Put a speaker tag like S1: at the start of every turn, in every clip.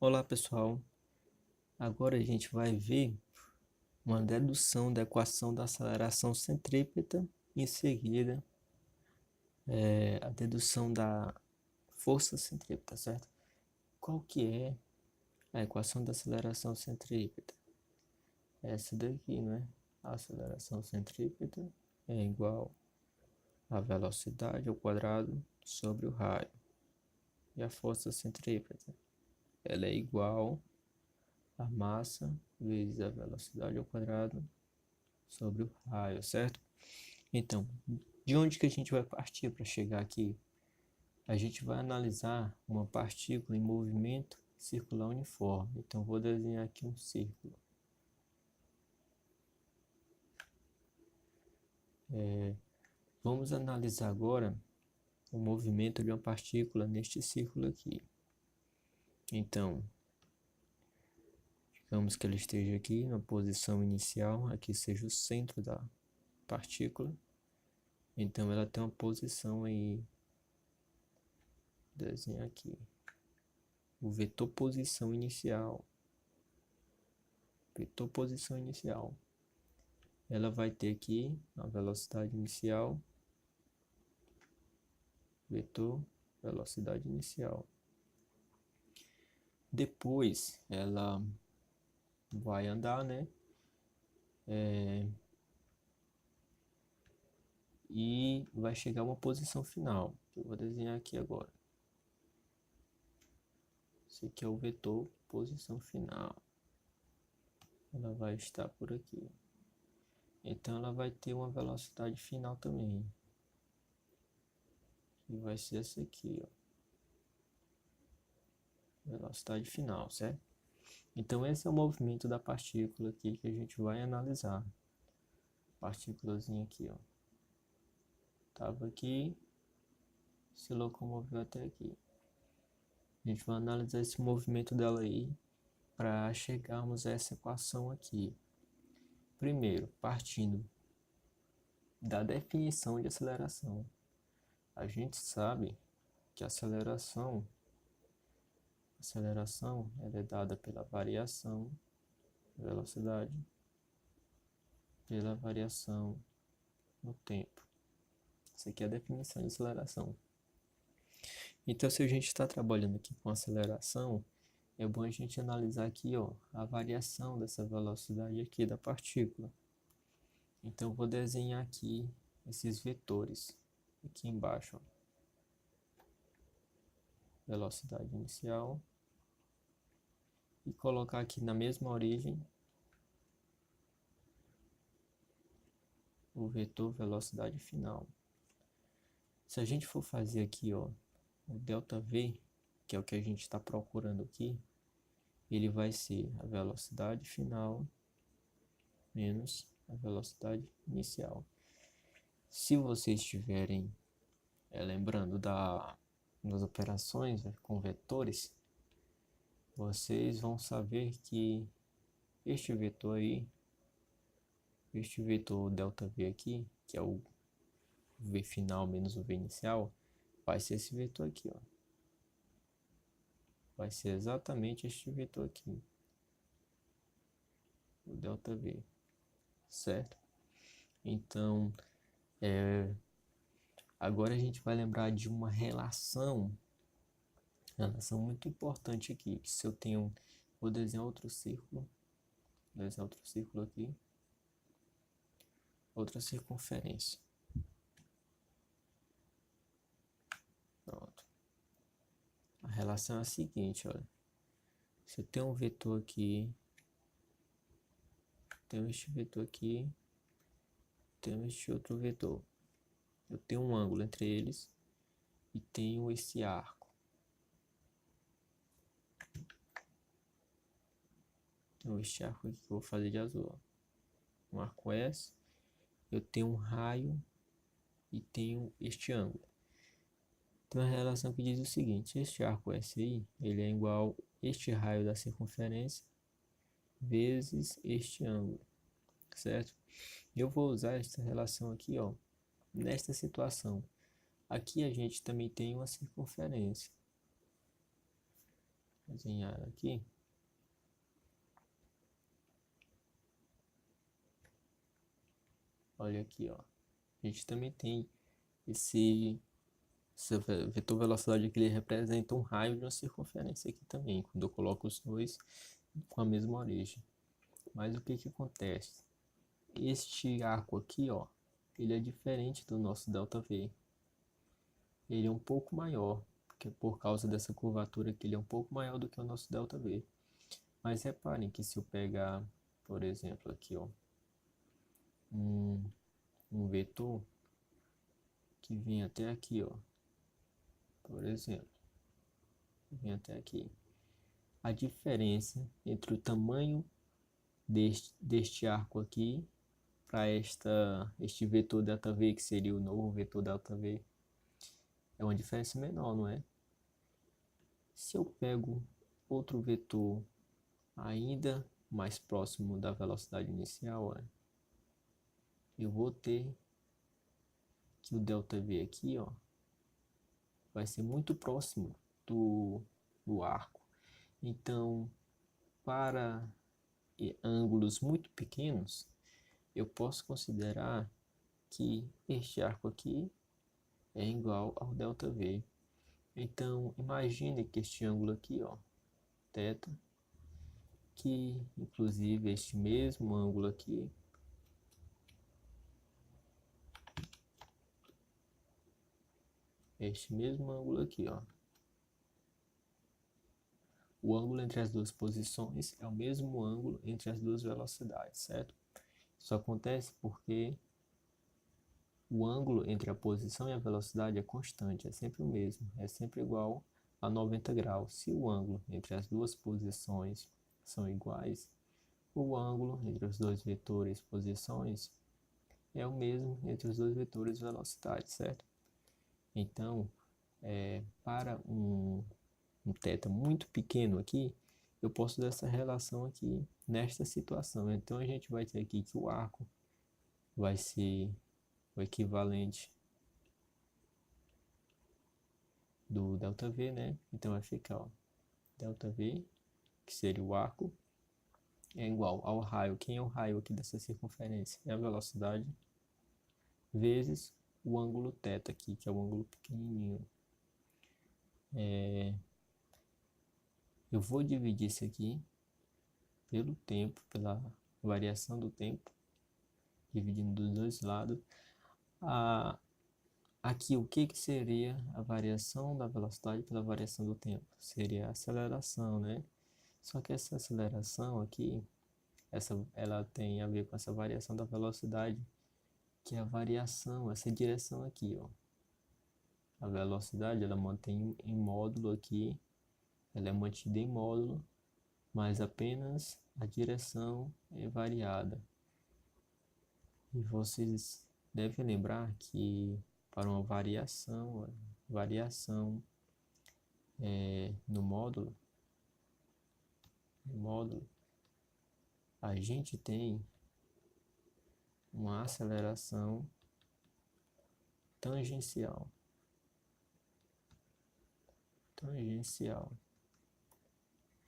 S1: Olá pessoal, agora a gente vai ver uma dedução da equação da aceleração centrípeta, em seguida a dedução da força centrípeta, certo? Qual que é a equação da aceleração centrípeta? Essa daqui, né? A aceleração centrípeta é igual à velocidade ao quadrado sobre o raio. E a força centrípeta, ela é igual a massa vezes a velocidade ao quadrado sobre o raio, certo? Então, de onde que a gente vai partir para chegar aqui? A gente vai analisar uma partícula em movimento circular uniforme. Então, vou desenhar aqui um círculo. Vamos analisar agora o movimento de uma partícula neste círculo aqui. Então, digamos que ela esteja aqui na posição inicial, aqui seja o centro da partícula. Então, ela tem uma posição aí, vou desenhar aqui, o vetor posição inicial. Vetor posição inicial. Ela vai ter aqui a velocidade inicial, vetor velocidade inicial. Depois ela vai andar, né? E vai chegar a uma posição final, que eu vou desenhar aqui agora. Esse aqui é o vetor posição final. Ela vai estar por aqui. Então ela vai ter uma velocidade final também. Que vai ser essa aqui, ó. Velocidade final, certo? Então esse é o movimento da partícula aqui que a gente vai analisar. Partículazinha aqui, ó. Tava aqui, se locomoveu até aqui. A gente vai analisar esse movimento dela aí para chegarmos a essa equação aqui. Primeiro, partindo da definição de aceleração. A gente sabe que a aceleração ela é dada pela variação da velocidade pela variação no tempo. Essa aqui é a definição de aceleração. Então, se a gente está trabalhando aqui com aceleração, é bom a gente analisar aqui, ó, a variação dessa velocidade aqui da partícula. Então, vou desenhar aqui esses vetores aqui embaixo, ó. Velocidade inicial e colocar aqui na mesma origem o vetor velocidade final. Se a gente for fazer aqui, ó, o ΔV, que é o que a gente está procurando aqui, ele vai ser a velocidade final menos a velocidade inicial. Se vocês estiverem lembrando das operações, né, com vetores, vocês vão saber que este vetor aí, este vetor ΔV aqui, que é o V final menos o V inicial, vai ser esse vetor aqui, ó. Vai ser exatamente este vetor aqui, o ΔV, certo? Então, agora a gente vai lembrar de uma relação muito importante aqui. Que se eu tenho, vou desenhar outro círculo aqui, outra circunferência. Pronto. A relação é a seguinte, olha. Se eu tenho um vetor aqui, tenho este vetor aqui, tenho este outro vetor. Eu tenho um ângulo entre eles e tenho esse arco. Então este arco aqui que eu vou fazer de azul, ó. Um arco S, eu tenho um raio e tenho este ângulo. Então a relação que diz o seguinte: este arco SI, ele é igual a este raio da circunferência vezes este ângulo, certo? Eu vou usar essa relação aqui, ó, nesta situação. Aqui a gente também tem uma circunferência. desenhar aqui. Olha aqui, ó. A gente também tem esse vetor velocidade aqui, ele representa um raio de uma circunferência aqui também, quando eu coloco os dois com a mesma origem. Mas o que que acontece? Este arco aqui, ó, ele é diferente do nosso ΔV. Ele é um pouco maior, porque por causa dessa curvatura aqui, ele é um pouco maior do que o nosso ΔV. Mas reparem que se eu pegar, por exemplo, aqui, ó, um vetor que vem até aqui, ó, por exemplo, vem até aqui. A diferença entre o tamanho deste arco aqui para este vetor ΔV, que seria o novo vetor ΔV, é uma diferença menor, não é? Se eu pego outro vetor ainda mais próximo da velocidade inicial, ó, eu vou ter que o ΔV aqui, ó, vai ser muito próximo do arco. Então, para ângulos muito pequenos, eu posso considerar que este arco aqui é igual ao ΔV. Então, imagine que este ângulo aqui, ó, θ, que inclusive este mesmo ângulo aqui ó, o ângulo entre as duas posições é o mesmo ângulo entre as duas velocidades, certo? Isso acontece porque o ângulo entre a posição e a velocidade é constante, é sempre o mesmo, é sempre igual a 90 graus. Se o ângulo entre as duas posições são iguais, o ângulo entre os dois vetores posições é o mesmo entre os dois vetores velocidade, certo? Então, para um θ muito pequeno aqui, eu posso dar essa relação aqui nesta situação. Então, a gente vai ter aqui que o arco vai ser o equivalente do ΔV, né? Então, vai ficar, ó, ΔV, que seria o arco, é igual ao raio. Quem é o raio aqui dessa circunferência? É a velocidade vezes o ângulo θ aqui, que é o ângulo pequenininho. Eu vou dividir isso aqui pelo tempo, pela variação do tempo, dividindo dos dois lados. Aqui, o que seria a variação da velocidade pela variação do tempo? Seria a aceleração, né? Só que essa aceleração aqui, ela tem a ver com essa variação da velocidade, que é a variação, essa direção aqui, ó. A velocidade, ela mantém em módulo aqui, ela é mantida em módulo, mas apenas a direção é variada. E vocês devem lembrar que para uma variação no módulo, a gente tem uma aceleração tangencial.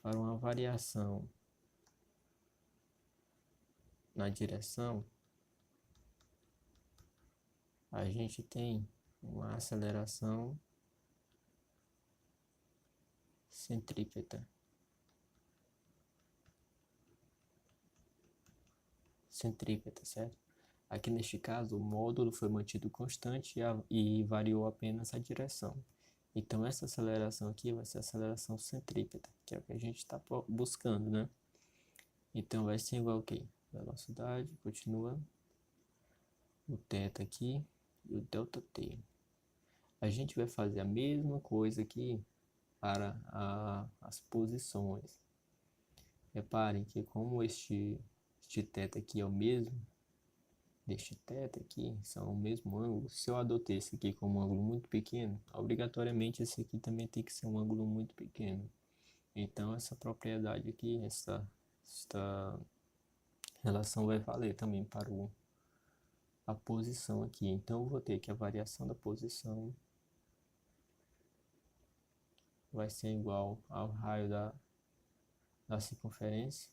S1: Para uma variação na direção, a gente tem uma aceleração centrípeta. Certo? Aqui neste caso, o módulo foi mantido constante e variou apenas a direção. Então, essa aceleração aqui vai ser a aceleração centrípeta, que é o que a gente está buscando, né? Então, vai ser igual a quê? Velocidade, continua o θ aqui e o ΔT. A gente vai fazer a mesma coisa aqui para as posições. Reparem que como este θ aqui é o mesmo deste θ aqui, são o mesmo ângulo, se eu adotei esse aqui como um ângulo muito pequeno, obrigatoriamente esse aqui também tem que ser um ângulo muito pequeno. Então essa propriedade aqui, esta relação vai valer também para a posição aqui. Então eu vou ter que a variação da posição vai ser igual ao raio da circunferência,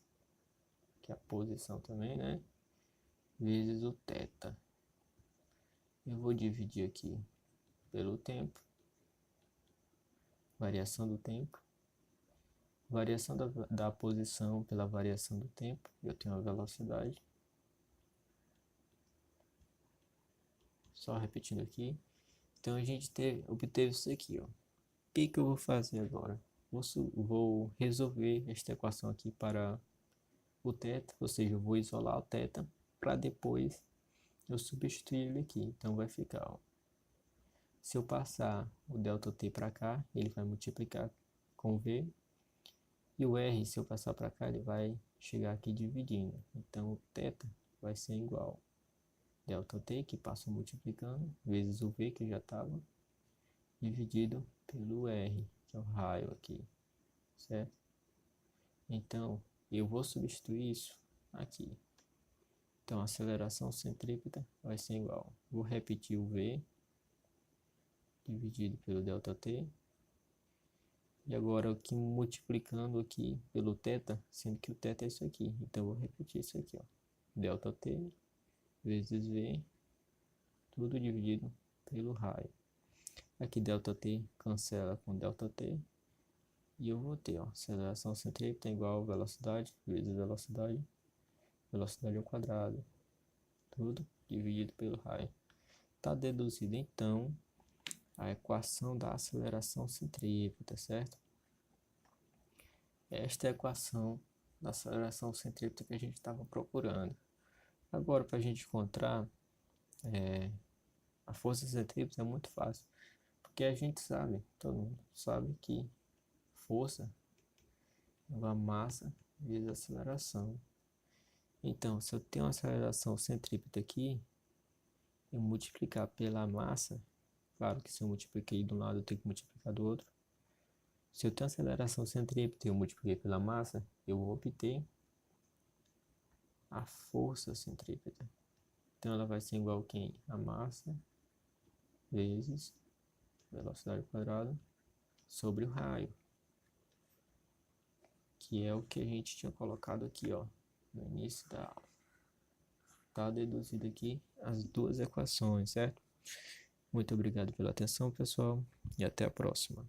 S1: que é a posição também, né? Vezes o θ. Eu vou dividir aqui pelo tempo, variação do tempo, variação da posição pela variação do tempo, eu tenho a velocidade. Só repetindo aqui. Então a gente obteve isso aqui, ó. O que eu vou fazer agora? Vou resolver esta equação aqui para o θ, ou seja, eu vou isolar o θ para depois eu substituir ele aqui. Então vai ficar, ó, se eu passar o ΔT para cá, ele vai multiplicar com V, e o R, se eu passar para cá, ele vai chegar aqui dividindo. Então o θ vai ser igual a ΔT, que passa multiplicando, vezes o V, que já estava, dividido pelo R, que é o raio aqui, certo? Então eu vou substituir isso aqui. Então a aceleração centrípeta vai ser igual, vou repetir o V dividido pelo ΔT, e agora aqui multiplicando aqui pelo θ, sendo que o θ é isso aqui, então eu vou repetir isso aqui, ó, ΔT vezes V, tudo dividido pelo raio. Aqui ΔT cancela com ΔT, e eu vou ter, ó, aceleração centrípeta igual a velocidade vezes velocidade, velocidade ao quadrado, tudo dividido pelo raio. Está deduzido então a equação da aceleração centrípeta, certo? Esta é a equação da aceleração centrípeta que a gente estava procurando. Agora, para a gente encontrar a força centrípeta é muito fácil, porque a gente sabe, todo mundo sabe que força é uma massa vezes aceleração. Então, se eu tenho uma aceleração centrípeta aqui, eu multiplicar pela massa, claro que se eu multipliquei de um lado, eu tenho que multiplicar do outro. Se eu tenho aceleração centrípeta e eu multipliquei pela massa, eu vou obter a força centrípeta. Então ela vai ser igual a quem? A massa vezes velocidade ao quadrado sobre o raio, que é o que a gente tinha colocado aqui, ó, no início da aula. Tá deduzido aqui as duas equações, certo? Muito obrigado pela atenção, pessoal, e até a próxima.